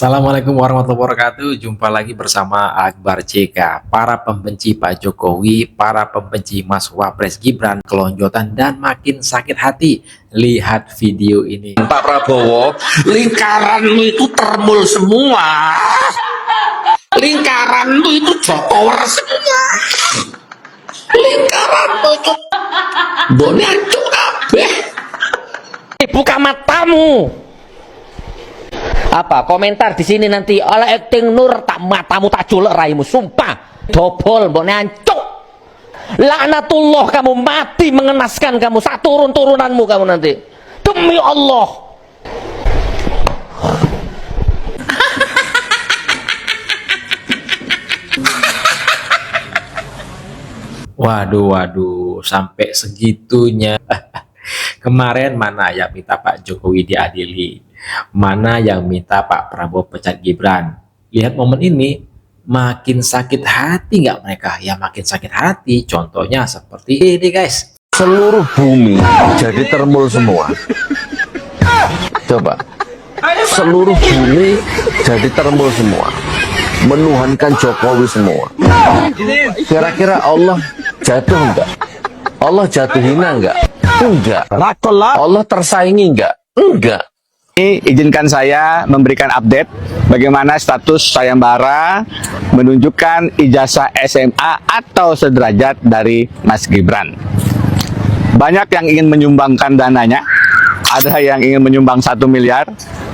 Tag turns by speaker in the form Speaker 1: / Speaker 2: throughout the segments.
Speaker 1: Assalamualaikum warahmatullahi wabarakatuh. Jumpa lagi bersama Akbar CK. Para pembenci Pak Jokowi, para pembenci Mas Wapres Gibran kelonjotan dan makin sakit hati. Lihat video ini.
Speaker 2: Pak Prabowo, lingkaranmu itu termul semua. Lingkaranmu itu Jokower semua. Lingkaranmu itu bonecok kabeh.
Speaker 3: Buka matamu. Apa komentar di sini nanti oleh acting Nur tak matamu tak culek raimu, sumpah dobol mbok nancuk. Laknatullah, kamu mati mengenaskan kamu, satu turunanmu kamu nanti, demi Allah.
Speaker 1: Waduh, sampai segitunya. Kemarin mana yang minta Pak Jokowi diadili? Mana yang minta Pak Prabowo pecat Gibran? Lihat momen ini, makin sakit hati nggak mereka? Ya makin sakit hati. Contohnya seperti ini guys.
Speaker 4: Seluruh bumi jadi termul semua. Coba, seluruh bumi jadi termul semua, menuhankan Jokowi semua. Kira-kira Allah jatuh enggak? Allah jatuh hina enggak? Enggak. Allah tersaingi enggak? Enggak.
Speaker 5: Izinkan saya memberikan update bagaimana status sayembara menunjukkan ijazah SMA atau sederajat dari Mas Gibran. Banyak yang ingin menyumbangkan dananya, ada yang ingin menyumbang 1 miliar,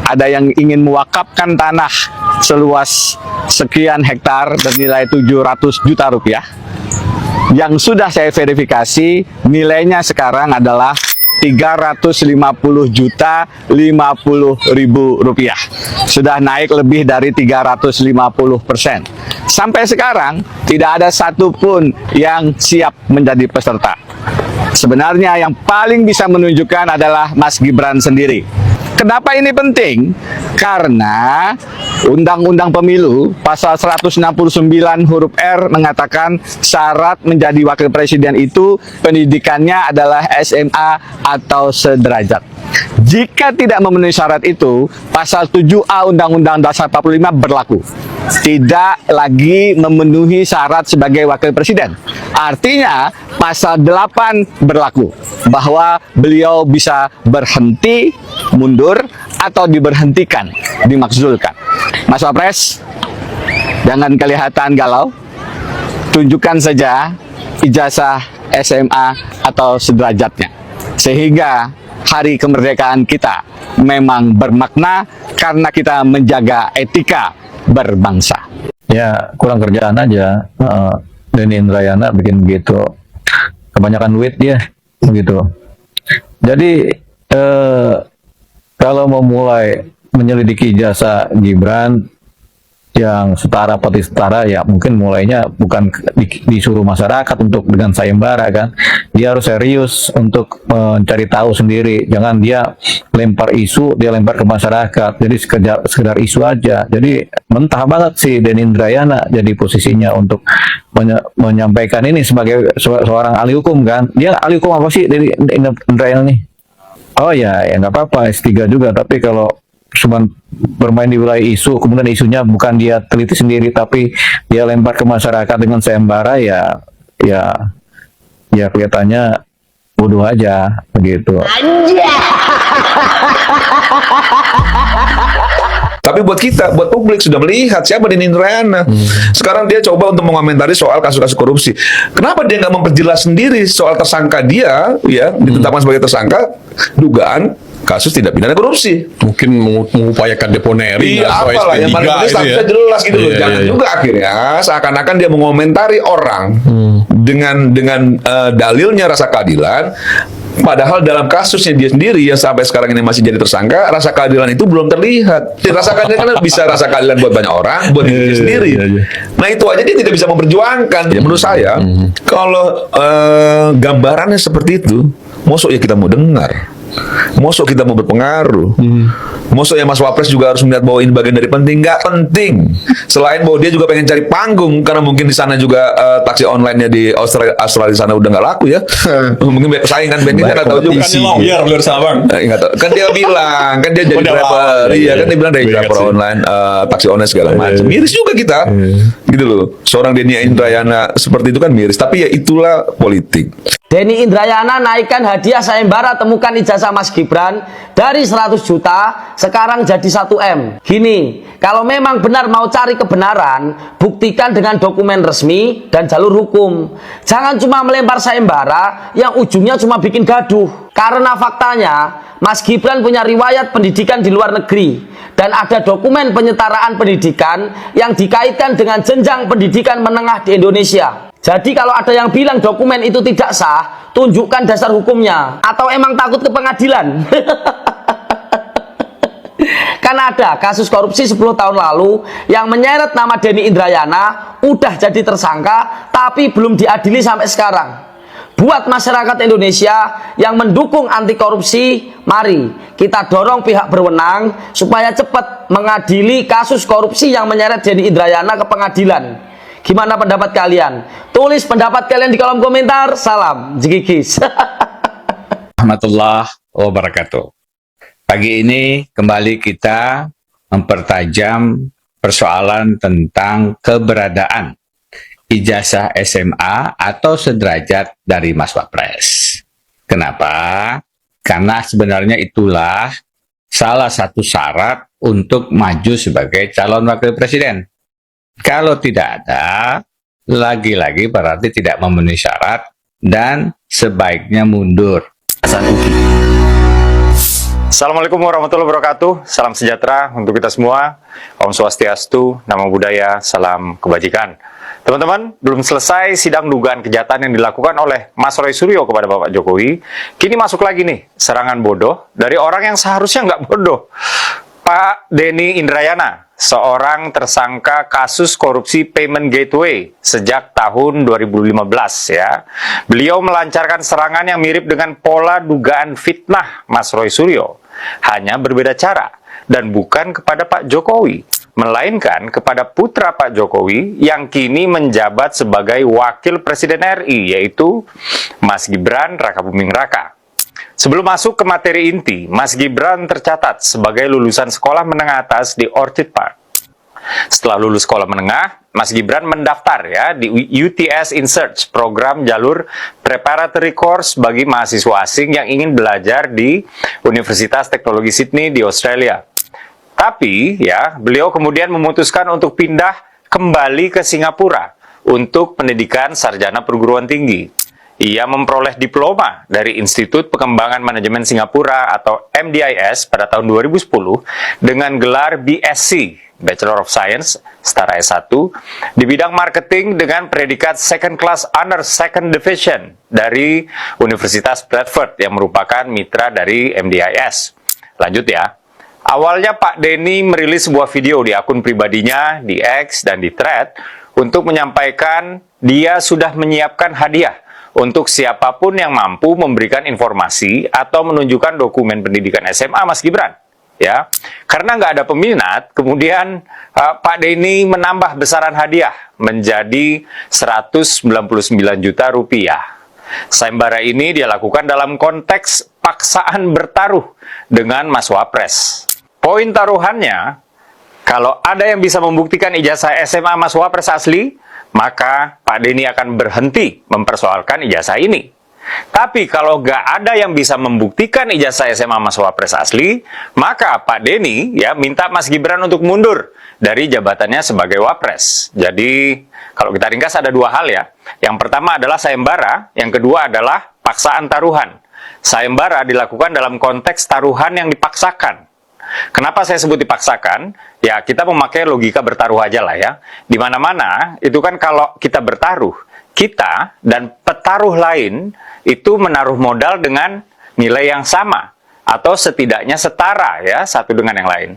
Speaker 5: ada yang ingin mewakafkan tanah seluas sekian hektar bernilai 700 juta rupiah. Yang sudah saya verifikasi nilainya sekarang adalah 350.050.000 rupiah. Sudah naik lebih dari 350%. Sampai sekarang tidak ada satupun yang siap menjadi peserta. Sebenarnya yang paling bisa menunjukkan adalah Mas Gibran sendiri. Kenapa ini penting? Karena Undang-Undang Pemilu pasal 169 huruf R mengatakan syarat menjadi wakil presiden itu pendidikannya adalah SMA atau sederajat. Jika tidak memenuhi syarat itu, pasal 7A Undang-Undang Dasar 45 berlaku. Tidak lagi memenuhi syarat sebagai wakil presiden. Artinya pasal 8 berlaku bahwa beliau bisa berhenti, mundur, atau diberhentikan, dimakzulkan. Mas Wapres, jangan kelihatan galau. Tunjukkan saja ijazah SMA atau sederajatnya. Sehingga hari kemerdekaan kita memang bermakna karena kita menjaga etika berbangsa.
Speaker 6: Ya kurang kerjaan aja. Denny Indrayana bikin begitu, kebanyakan duit dia begitu. Jadi kalau mau mulai menyelidiki jasa Gibran yang setara pati setara, ya mungkin mulainya bukan disuruh masyarakat untuk dengan sayembara kan. Dia harus serius untuk mencari tahu sendiri. Jangan dia lempar isu, dia lempar ke masyarakat. Jadi sekedar isu aja. Jadi mentah banget sih Denny Indrayana jadi posisinya untuk menyampaikan ini sebagai seorang ahli hukum kan. Dia ahli hukum apa sih Denny Indrayana nih? Oh ya nggak apa-apa, S3 juga. Tapi kalau cuma bermain di wilayah isu, kemudian isunya bukan dia teliti sendiri, tapi dia lempar ke masyarakat dengan sayembara, ya kelihatannya bodoh aja begitu.
Speaker 2: Tapi buat kita, buat publik sudah melihat siapa Denny Indrayana. Sekarang dia coba untuk mengomentari soal kasus-kasus korupsi. Kenapa dia nggak memperjelas sendiri soal tersangka dia, ya ditetapkan sebagai tersangka dugaan kasus tidak pidana korupsi?
Speaker 7: Mungkin mengupayakan deponering
Speaker 2: atau
Speaker 7: SP3
Speaker 2: yang paling penting
Speaker 7: gitu ya.
Speaker 2: jelas gitu loh.
Speaker 7: Iya,
Speaker 2: Jangan
Speaker 7: iya.
Speaker 2: juga akhirnya seakan-akan dia mengomentari orang dengan dalilnya rasa keadilan. Padahal dalam kasusnya dia sendiri yang sampai sekarang ini masih jadi tersangka, rasa keadilan itu belum terlihat. Rasa keadilan kan bisa rasa keadilan buat banyak orang, buat dirinya sendiri. Nah itu aja dia tidak bisa memperjuangkan. Ya, menurut saya, kalau gambarannya seperti itu, mosok ya kita mau dengar. Mosok kita mau berpengaruh. Mosok ya Mas Wapres juga harus melihat bahwa ini bagian dari penting. Nggak penting. Selain bahwa dia juga pengen cari panggung, karena mungkin di sana juga taksi online-nya di Australia di sana udah nggak laku ya. Mungkin banyak pesaing kan, band kita nggak tahu juga.
Speaker 7: Bukannya lawyer luar sana bang.
Speaker 2: Nggak tahu. Kan dia bilang, kan dia jadi
Speaker 7: Udah
Speaker 2: driver.
Speaker 7: lama.
Speaker 2: Iya, kan dia bilang dari
Speaker 7: Gue ingat
Speaker 2: driver
Speaker 7: sih.
Speaker 2: online, taksi online segala macam. Miris juga kita, gitu loh. Seorang Denny Indrayana seperti itu kan miris. Tapi ya itulah politik.
Speaker 3: Denny Indrayana naikkan hadiah sayembara temukan ijazah Mas Gibran dari 100 juta sekarang jadi 1 M. Gini, kalau memang benar mau cari kebenaran, buktikan dengan dokumen resmi dan jalur hukum. Jangan cuma melempar sayembara yang ujungnya cuma bikin gaduh. Karena faktanya Mas Gibran punya riwayat pendidikan di luar negeri dan ada dokumen penyetaraan pendidikan yang dikaitkan dengan jenjang pendidikan menengah di Indonesia. Jadi kalau ada yang bilang dokumen itu tidak sah, tunjukkan dasar hukumnya. Atau emang takut ke pengadilan? Kan ada kasus korupsi 10 tahun lalu yang menyeret nama Denny Indrayana, udah jadi tersangka, tapi belum diadili sampai sekarang. Buat masyarakat Indonesia yang mendukung anti korupsi, mari kita dorong pihak berwenang supaya cepat mengadili kasus korupsi yang menyeret Denny Indrayana ke pengadilan. Gimana pendapat kalian? Tulis pendapat kalian di kolom komentar. Salam Jigigis.
Speaker 5: Warahmatullahi wabarakatuh. Pagi ini kembali kita mempertajam persoalan tentang keberadaan ijazah SMA atau sederajat dari Mas Wapres. Kenapa? Karena sebenarnya itulah salah satu syarat untuk maju sebagai calon wakil presiden. Kalau tidak ada, lagi-lagi berarti tidak memenuhi syarat dan sebaiknya mundur.
Speaker 8: Assalamualaikum warahmatullahi wabarakatuh. Salam sejahtera untuk kita semua. Om Swastiastu, Namo Buddhaya, salam kebajikan. Teman-teman, belum selesai sidang dugaan kejahatan yang dilakukan oleh Mas Roy Suryo kepada Bapak Jokowi. Kini masuk lagi nih, serangan bodoh dari orang yang seharusnya nggak bodoh. Pak Denny Indrayana, seorang tersangka kasus korupsi payment gateway sejak tahun 2015 ya. Beliau melancarkan serangan yang mirip dengan pola dugaan fitnah Mas Roy Suryo. Hanya berbeda cara dan bukan kepada Pak Jokowi, melainkan kepada putra Pak Jokowi yang kini menjabat sebagai wakil presiden RI, yaitu Mas Gibran Rakabuming Raka. Sebelum masuk ke materi inti, Mas Gibran tercatat sebagai lulusan sekolah menengah atas di Orchid Park. Setelah lulus sekolah menengah, Mas Gibran mendaftar ya di UTS InSearch, program jalur preparatory course bagi mahasiswa asing yang ingin belajar di Universitas Teknologi Sydney di Australia. Tapi ya, beliau kemudian memutuskan untuk pindah kembali ke Singapura untuk pendidikan sarjana perguruan tinggi. Ia memperoleh diploma dari Institut Pengembangan Manajemen Singapura atau MDIS pada tahun 2010 dengan gelar BSc, Bachelor of Science, setara S1, di bidang marketing dengan predikat Second Class Honors Second Division dari Universitas Bradford yang merupakan mitra dari MDIS. Lanjut ya. Awalnya Pak Denny merilis sebuah video di akun pribadinya, di X dan di Thread untuk menyampaikan dia sudah menyiapkan hadiah untuk siapapun yang mampu memberikan informasi atau menunjukkan dokumen pendidikan SMA Mas Gibran. Ya, karena nggak ada peminat, kemudian Pak Denny menambah besaran hadiah menjadi 199 juta rupiah. Sayembara ini dia lakukan dalam konteks paksaan bertaruh dengan Mas Wapres. Poin taruhannya, kalau ada yang bisa membuktikan ijazah SMA Mas Wapres asli, maka Pak Denny akan berhenti mempersoalkan ijazah ini. Tapi kalau nggak ada yang bisa membuktikan ijazah SMA Mas Wapres asli, maka Pak Denny ya minta Mas Gibran untuk mundur dari jabatannya sebagai Wapres. Jadi kalau kita ringkas ada dua hal ya. Yang pertama adalah sayembara, yang kedua adalah paksaan taruhan. Sayembara dilakukan dalam konteks taruhan yang dipaksakan. Kenapa saya sebut dipaksakan? Ya, kita memakai logika bertaruh aja lah ya. Di mana-mana, itu kan kalau kita bertaruh, kita dan petaruh lain itu menaruh modal dengan nilai yang sama. Atau setidaknya setara ya, satu dengan yang lain.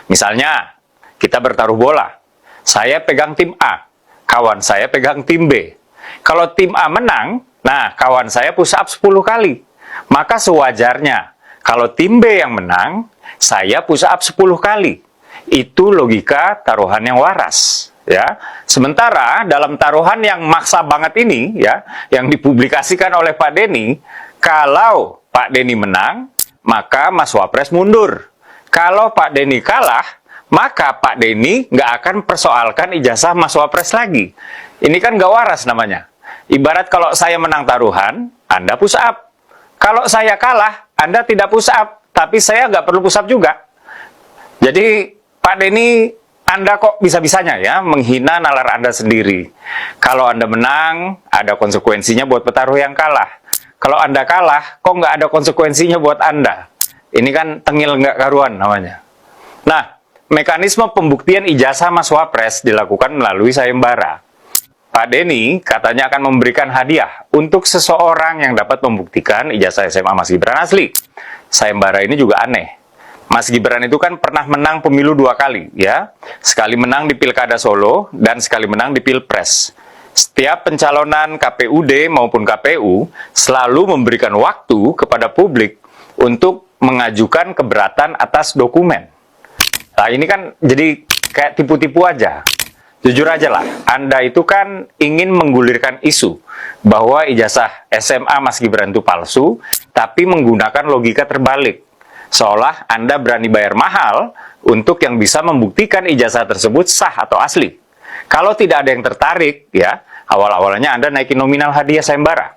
Speaker 8: Misalnya, kita bertaruh bola. Saya pegang tim A, kawan saya pegang tim B. Kalau tim A menang, nah kawan saya push up 10 kali. Maka sewajarnya, Kalau tim B yang menang, saya push up 10 kali. Itu logika taruhan yang waras. Ya, sementara dalam taruhan yang maksa banget ini, ya, yang dipublikasikan oleh Pak Denny, kalau Pak Denny menang, maka Mas Wapres mundur. Kalau Pak Denny kalah, maka Pak Denny nggak akan persoalkan ijazah Mas Wapres lagi. Ini kan nggak waras namanya. Ibarat kalau saya menang taruhan, Anda push up. Kalau saya kalah, Anda tidak push up, tapi saya nggak perlu push up juga. Jadi Pak Denny, Anda kok bisa-bisanya ya menghina nalar Anda sendiri. Kalau Anda menang, ada konsekuensinya buat petaruh yang kalah. Kalau Anda kalah, kok nggak ada konsekuensinya buat Anda? Ini kan tengil nggak karuan namanya. Nah, mekanisme pembuktian ijazah Mas Wapres dilakukan melalui sayembara. Pak Denny katanya akan memberikan hadiah untuk seseorang yang dapat membuktikan ijazah SMA Mas Gibran asli. Sayembara ini juga aneh. Mas Gibran itu kan pernah menang pemilu 2 kali, ya. Sekali menang di Pilkada Solo dan sekali menang di Pilpres. Setiap pencalonan KPUD maupun KPU selalu memberikan waktu kepada publik untuk mengajukan keberatan atas dokumen. Nah, ini kan jadi kayak tipu-tipu aja. Jujur aja lah, Anda itu kan ingin menggulirkan isu bahwa ijazah SMA Mas Gibran itu palsu, tapi menggunakan logika terbalik. Seolah Anda berani bayar mahal untuk yang bisa membuktikan ijazah tersebut sah atau asli. Kalau tidak ada yang tertarik, ya, awal-awalnya Anda naikin nominal hadiah sayembara.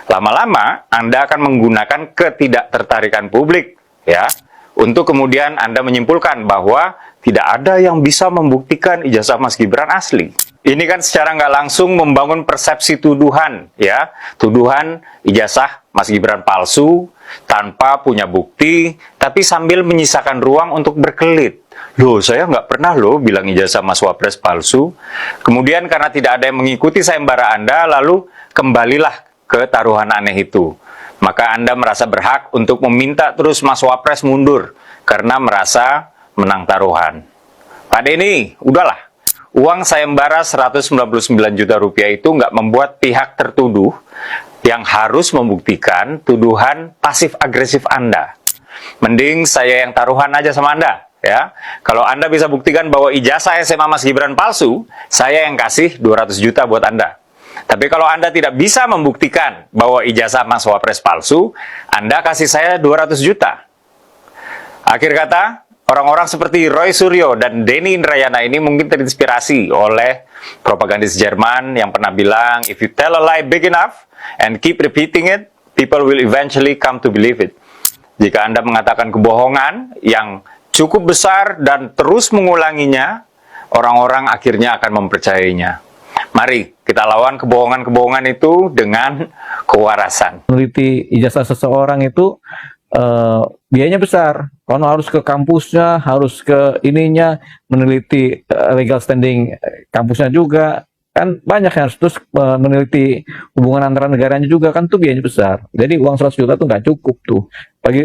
Speaker 8: Lama-lama Anda akan menggunakan ketidaktertarikan publik, ya, untuk kemudian Anda menyimpulkan bahwa tidak ada yang bisa membuktikan ijazah Mas Gibran asli. Ini kan secara nggak langsung membangun persepsi tuduhan, ya, tuduhan ijazah Mas Gibran palsu tanpa punya bukti, tapi sambil menyisakan ruang untuk berkelit. Loh, saya nggak pernah loh bilang ijazah Mas Wapres palsu. Kemudian karena tidak ada yang mengikuti sayembara Anda, lalu kembalilah ke taruhan aneh itu. Maka Anda merasa berhak untuk meminta terus Mas Wapres mundur karena merasa menang taruhan. Pak Denny, udahlah. Uang sayembara 199 juta rupiah itu nggak membuat pihak tertuduh yang harus membuktikan tuduhan pasif-agresif Anda. Mending saya yang taruhan aja sama Anda, ya. Kalau Anda bisa buktikan bahwa ijazah SMA Mas Gibran palsu, saya yang kasih 200 juta buat Anda. Tapi kalau Anda tidak bisa membuktikan bahwa ijazah Mas Wapres palsu, Anda kasih saya 200 juta. Akhir kata, orang-orang seperti Roy Suryo dan Denny Indrayana ini mungkin terinspirasi oleh propagandis Jerman yang pernah bilang, if you tell a lie big enough and keep repeating it, people will eventually come to believe it. Jika Anda mengatakan kebohongan yang cukup besar dan terus mengulanginya, orang-orang akhirnya akan mempercayainya. Mari kita lawan kebohongan-kebohongan itu dengan kewarasan.
Speaker 6: Meneliti ijazah seseorang itu biayanya besar. Kalau harus ke kampusnya, harus ke ininya, meneliti legal standing kampusnya juga, kan banyak yang harus terus meneliti hubungan antara negaranya juga, kan tuh biayanya besar. Jadi uang 100 juta tuh nggak cukup tuh.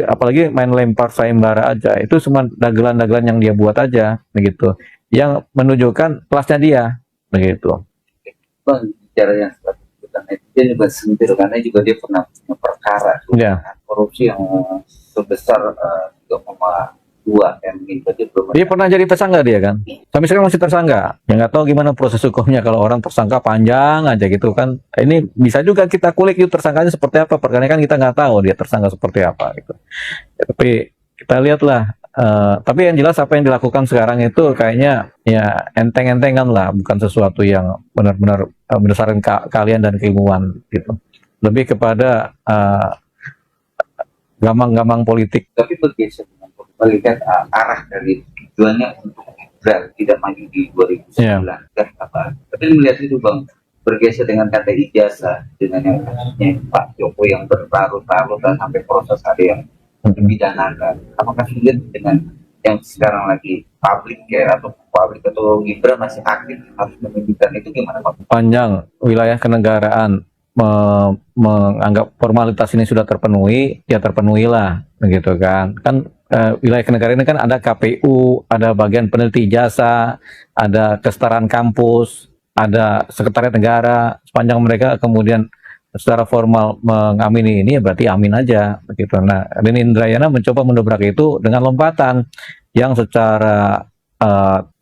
Speaker 6: Apalagi main lempar sayembara aja, itu cuma dagelan-dagelan yang dia buat aja, begitu. Yang menunjukkan kelasnya dia, begitu.
Speaker 9: Bang, bicara yang seperti itu kan dia juga sentir karena juga dia pernah punya perkara korupsi yang sebesar 3,2 M gitu.
Speaker 6: Dia pernah jadi tersangka dia kan, sampai sekarang masih tersangka. Ya nggak tahu gimana proses hukumnya kalau orang tersangka panjang aja gitu kan. Ini bisa juga kita kulik itu tersangkanya seperti apa, perkara kan kita nggak tahu dia tersangka seperti apa gitu. Ya, tapi kita lihatlah. Tapi yang jelas apa yang dilakukan sekarang itu kayaknya ya enteng-entengan lah, bukan sesuatu yang benar-benar berdasarkan keahlian dan keilmuan gitu. Lebih kepada gamang-gamang politik.
Speaker 9: Tapi bergeser dengan melihat arah dari tujuannya untuk tidak maju di 2009 kan apa. Tapi melihat itu Bang, bergeser dengan kata ijazah, dengan yang kasusnya Pak Jokowi yang berlarut-larut dan sampai proses ada yang dipidanakan. Apakah sulit dengan yang sekarang lagi publik atau Gibran masih aktif harus menunjukkan itu gimana Pak?
Speaker 6: Panjang wilayah kenegaraan menganggap formalitas ini sudah terpenuhi, ya terpenuhilah begitu kan. Kan wilayah kenegaraan ini kan ada KPU, ada bagian peneliti ijazah, ada kesetaraan kampus, ada sekretariat negara. Sepanjang mereka kemudian secara formal mengamini ini, ya berarti amin aja begitu. Nah, Denny Indrayana mencoba mendobrak itu dengan lompatan yang secara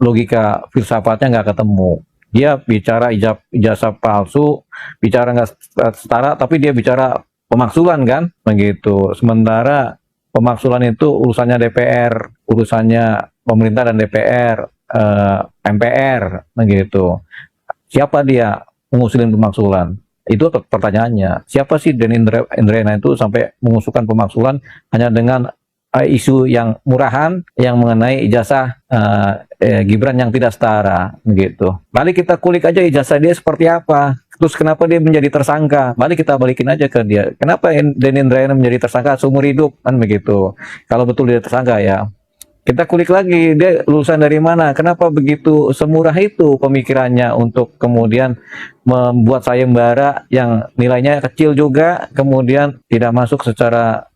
Speaker 6: logika filsafatnya nggak ketemu. Dia bicara ijazah palsu, bicara nggak setara, tapi dia bicara pemaksulan kan, begitu. Sementara pemaksulan itu urusannya DPR, urusannya pemerintah dan DPR, MPR, begitu. Siapa dia mengusulin pemaksulan? Itu pertanyaannya. Siapa sih Denny Indrayana itu sampai mengusulkan pemaksulan hanya dengan isu yang murahan yang mengenai ijazah Gibran yang tidak setara, begitu. Balik kita kulik aja ijazah dia seperti apa. Terus kenapa dia menjadi tersangka? Balik kita balikin aja ke dia. Kenapa Denny Indrayana menjadi tersangka seumur hidup, kan begitu. Kalau betul dia tersangka ya, kita kulik lagi dia lulusan dari mana. Kenapa begitu semurah itu pemikirannya untuk kemudian membuat sayembara yang nilainya kecil juga, kemudian tidak masuk secara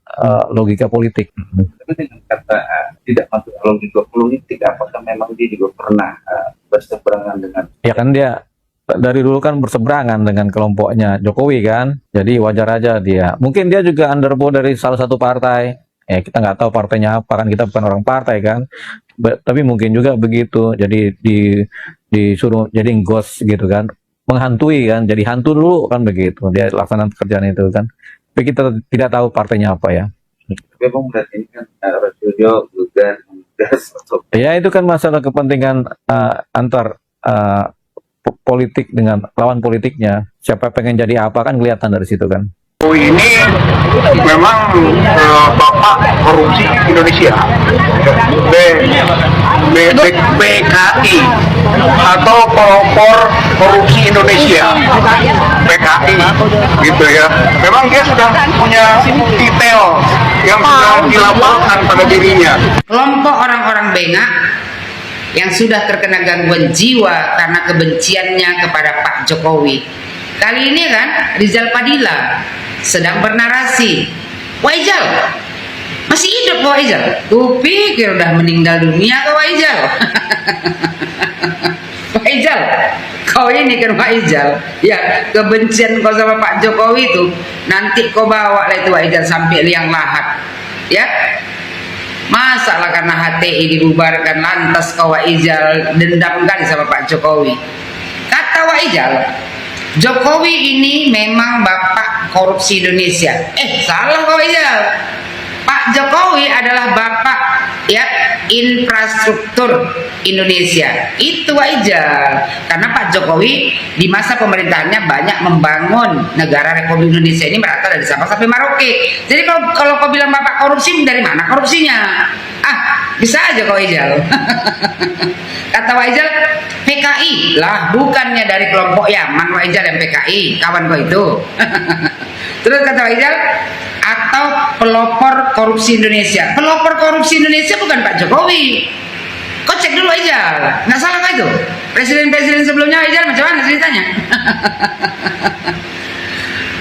Speaker 6: logika politik.
Speaker 9: Tapi dengan kata tidak masuk logika politik, apakah memang dia juga pernah berseberangan dengan?
Speaker 6: Ya kan dia dari dulu kan berseberangan dengan kelompoknya Jokowi kan, jadi wajar aja dia. Mungkin dia juga underbow dari salah satu partai. Kita nggak tahu partainya apa kan, kita bukan orang partai kan. Tapi mungkin juga begitu. Jadi disuruh jadi ghost gitu kan, menghantui kan, jadi hantu dulu kan begitu. Dia laksanakan pekerjaan itu kan. Tapi kita tidak tahu partainya apa ya.
Speaker 9: Tapi Bang melihat ini kan Rasio juga
Speaker 6: Ya itu kan masalah kepentingan antar politik dengan lawan politiknya. Siapa pengen jadi apa kan kelihatan dari situ kan.
Speaker 10: Ini memang bapak korupsi Indonesia, PKI atau pelopor korupsi Indonesia, PKI gitu ya. Memang dia sudah punya detail yang sudah dilapalkan pada dirinya.
Speaker 11: Kelompok orang-orang bengak yang sudah terkena gangguan jiwa karena kebenciannya kepada Pak Jokowi. Kali ini kan Rizal Padilla sedang bernarasi, Waijal masih hidup kok Waijal, tuh pikir udah meninggal dunia kok Waijal. Waijal, kau ini kan Waijal, ya kebencian kau sama Pak Jokowi itu nanti kau bawa lah itu Waijal sampai liang lahat, ya. Masalah karena HTI dibubarkan lantas kau Waijal dendam kali sama Pak Jokowi. Kata Waijal, Jokowi ini memang bapak korupsi Indonesia. Salah kau Waijal. Pak Jokowi adalah bapak ya infrastruktur Indonesia. Itu Waijal. Karena Pak Jokowi di masa pemerintahannya banyak membangun negara Republik Indonesia ini merata dari Sabang sampai Merauke. Jadi kalau kau bilang bapak korupsi, dari mana korupsinya? Bisa aja kau Waijal. Kata Waijal, PKI lah, bukannya dari kelompok Yaman Waijal yang PKI, kawan kau itu. Terus kata Waijal, atau pelopor korupsi Indonesia. Pelopor korupsi Indonesia bukan Pak Jokowi. Kau cek dulu Waijal, nggak salah kau itu. Presiden-presiden sebelumnya Waijal macam mana ceritanya?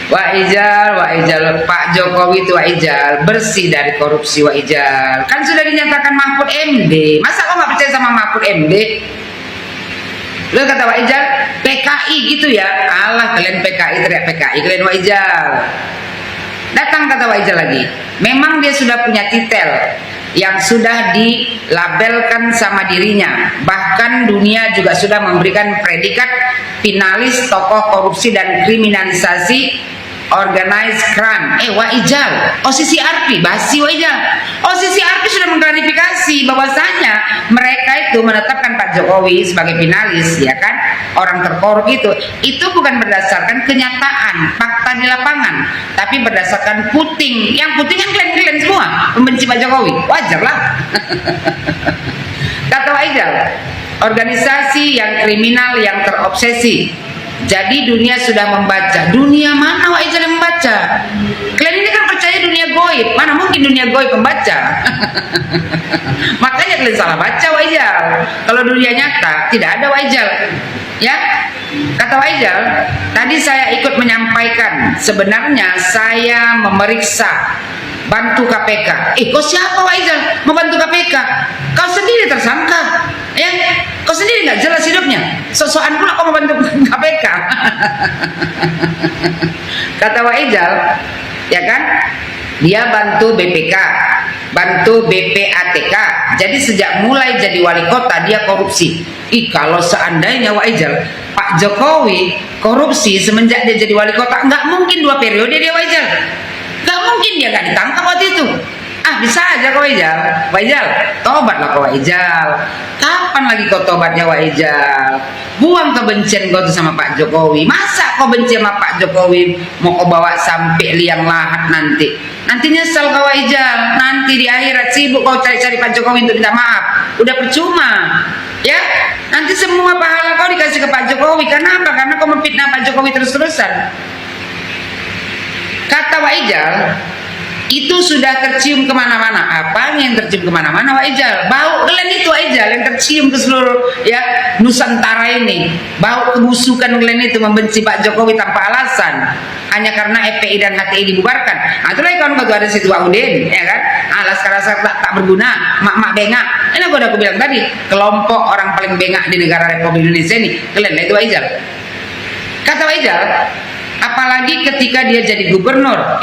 Speaker 11: Waijal, Pak Jokowi itu Waijal bersih dari korupsi Waijal. Kan sudah dinyatakan Mahfud MD. Masa kau nggak percaya sama Mahfud MD? Lalu kata Waijal, PKI gitu ya. Alah kalian PKI, teriak PKI kalian Waijal. Datang kata Waijal lagi, memang dia sudah punya titel yang sudah dilabelkan sama dirinya. Bahkan dunia juga sudah memberikan predikat finalis tokoh korupsi dan kriminalisasi organized crime. Waijal, OCCRP, basi Waijal. OCCRP sudah mengklarifikasi bahwasanya mereka itu menetapkan Pak Jokowi sebagai finalis, ya kan, orang terkorup itu bukan berdasarkan kenyataan, fakta di lapangan, tapi berdasarkan puting. Yang puting kan kalian semua membenci Pak Jokowi, wajar lah. Kata Waijal, organisasi yang kriminal yang terobsesi. Jadi dunia sudah membaca. Dunia mana Waijal yang membaca? Kalian ini kan percaya dunia goib. Mana mungkin dunia goib membaca? Makanya kalian salah baca Waijal. Kalau dunia nyata tidak ada Waijal. Ya, kata Waijal, tadi saya ikut menyampaikan sebenarnya saya memeriksa bantu KPK. Kau siapa Waijal membantu KPK? Kau sendiri tersangka, ya. Kau sendiri nggak jelas hidupnya. Sosokan pula kau membantu KPK. Kata Waijal, ya kan? Dia bantu BPK, bantu BPATK. Jadi sejak mulai jadi wali kota dia korupsi. Kalau seandainya Waijal, Pak Jokowi korupsi semenjak dia jadi wali kota, nggak mungkin 2 periode dia Waijal. Nggak mungkin dia nggak ditangkap waktu itu. Bisa aja kau Waijal. Waijal, tobatlah kau Waijal. Kapan lagi kau tobatnya Waijal? Buang kebencian kau tuh sama Pak Jokowi. Masa kau benci sama Pak Jokowi mau kau bawa sampai liang lahat nanti? Nanti nyesel kau Waijal. Nanti di akhirat sibuk kau cari-cari Pak Jokowi untuk minta maaf. Udah percuma. Ya, nanti semua pahala kau dikasih ke Pak Jokowi. Kenapa? Karena kau memfitnah Pak Jokowi terus-terusan. Kata Waijal, itu sudah tercium kemana-mana. Apa yang tercium kemana-mana Waijal? Bau kalian itu Waijal yang tercium ke seluruh ya Nusantara ini. Bau kebusukan kalian itu membenci Pak Jokowi tanpa alasan, hanya karena FPI dan HTI dibubarkan. Itulah kawan kau ada situ Udin, ya kan? Laskar-laskar tak berguna, mak-mak bengak. Ini aku bilang tadi, kelompok orang paling bengak di negara Republik Indonesia ini, kalian itu Waijal. Kata Waijal, apalagi ketika dia jadi gubernur,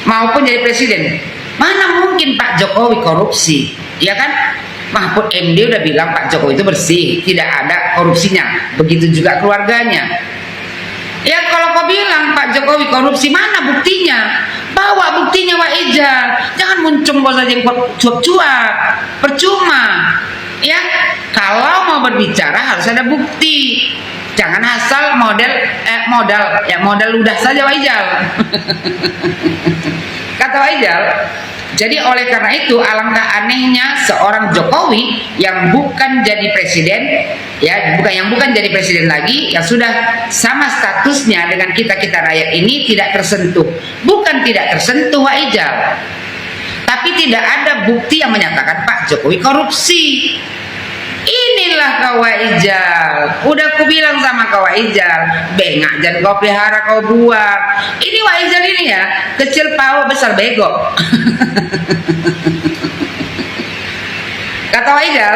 Speaker 11: maupun jadi presiden, mana mungkin Pak Jokowi korupsi, ya kan? Mahfud MD udah bilang Pak Jokowi itu bersih, tidak ada korupsinya. Begitu juga keluarganya. Ya kalau kau bilang Pak Jokowi korupsi, mana buktinya? Bawa buktinya Waijal. Jangan muncung kau saja yang cuap-cuap, percuma. Ya kalau mau berbicara harus ada bukti. Jangan asal modal ludah saja Waijal. Kata Waijal, jadi oleh karena itu alangkah anehnya seorang Jokowi yang bukan jadi presiden, ya bukan jadi presiden lagi, yang sudah sama statusnya dengan kita rakyat ini tidak tersentuh. Bukan tidak tersentuh Waijal, tapi tidak ada bukti yang menyatakan Pak Jokowi korupsi. Inilah kau Waijal. Udah aku bilang sama kau Waijal, bengak jangan kau pelihara, kau buang. Ini Waijal ini ya, kecil pau besar bego. Kata Waijal,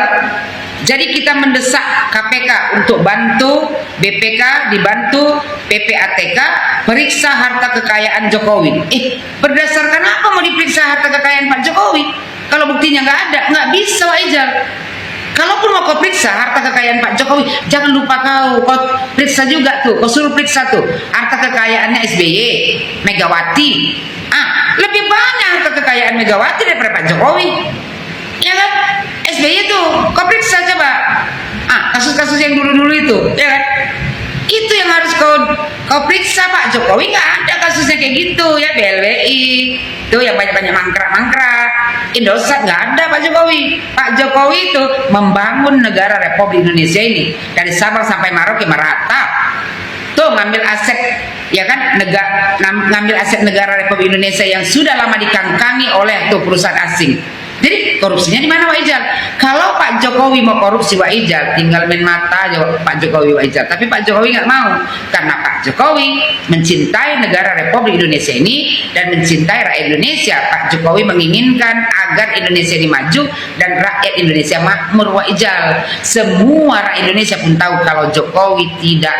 Speaker 11: jadi kita mendesak KPK untuk bantu BPK, dibantu PPATK periksa harta kekayaan Jokowi. Berdasarkan apa mau diperiksa harta kekayaan Pak Jokowi? Kalau buktinya nggak ada, nggak bisa Waijal. Kalaupun mau kau periksa harta kekayaan Pak Jokowi, jangan lupa kau periksa juga tuh, kau suruh periksa tuh harta kekayaannya SBY, Megawati. Lebih banyak harta kekayaan Megawati daripada Pak Jokowi, ya kan? SBY tuh kau periksa coba, kasus-kasus yang dulu-dulu itu, ya kan? Itu yang harus kau periksa. Pak Jokowi nggak ada kasusnya kayak gitu ya. BLBI itu yang banyak-banyak mangkrak, Indosat nggak ada Pak Jokowi. Pak Jokowi itu membangun negara Republik Indonesia ini dari Sabang sampai Merauke merata. Tuh ngambil aset, ya kan, ngambil aset negara Republik Indonesia yang sudah lama dikangkangi oleh tuh perusahaan asing. Jadi korupsinya di mana Waijal? Kalau Pak Jokowi mau korupsi Waijal, tinggal main mata aja Pak Jokowi Waijal. Tapi Pak Jokowi nggak mau, karena Pak Jokowi mencintai negara Republik Indonesia ini dan mencintai rakyat Indonesia. Pak Jokowi menginginkan agar Indonesia ini maju dan rakyat Indonesia makmur Waijal. Semua rakyat Indonesia pun tahu kalau Jokowi tidak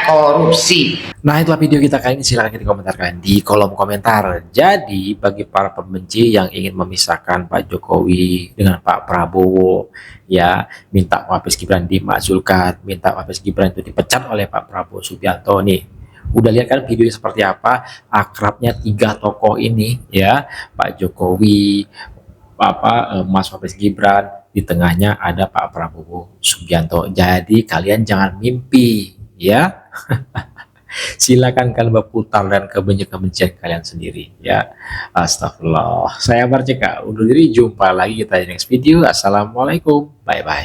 Speaker 11: korupsi.
Speaker 1: Nah, itulah video kita kali ini. Silahkan dikomentarkan di kolom komentar. Jadi bagi para pembenci yang ingin memisahkan Pak Jokowi dengan Pak Prabowo, ya minta Wapres Gibran dimakzulkan, minta Wapres Gibran itu dipecat oleh Pak Prabowo Subianto nih. Udah lihat kan videonya seperti apa? Akrabnya 3 tokoh ini, ya, Pak Jokowi, Mas Wapres Gibran, di tengahnya ada Pak Prabowo Subianto. Jadi kalian jangan mimpi, ya. Silakan kalian berputar dan kebencian kalian sendiri, ya. Astagfirullah. Saya Barjeka undur diri, jumpa lagi kita di next video. Assalamualaikum, bye bye.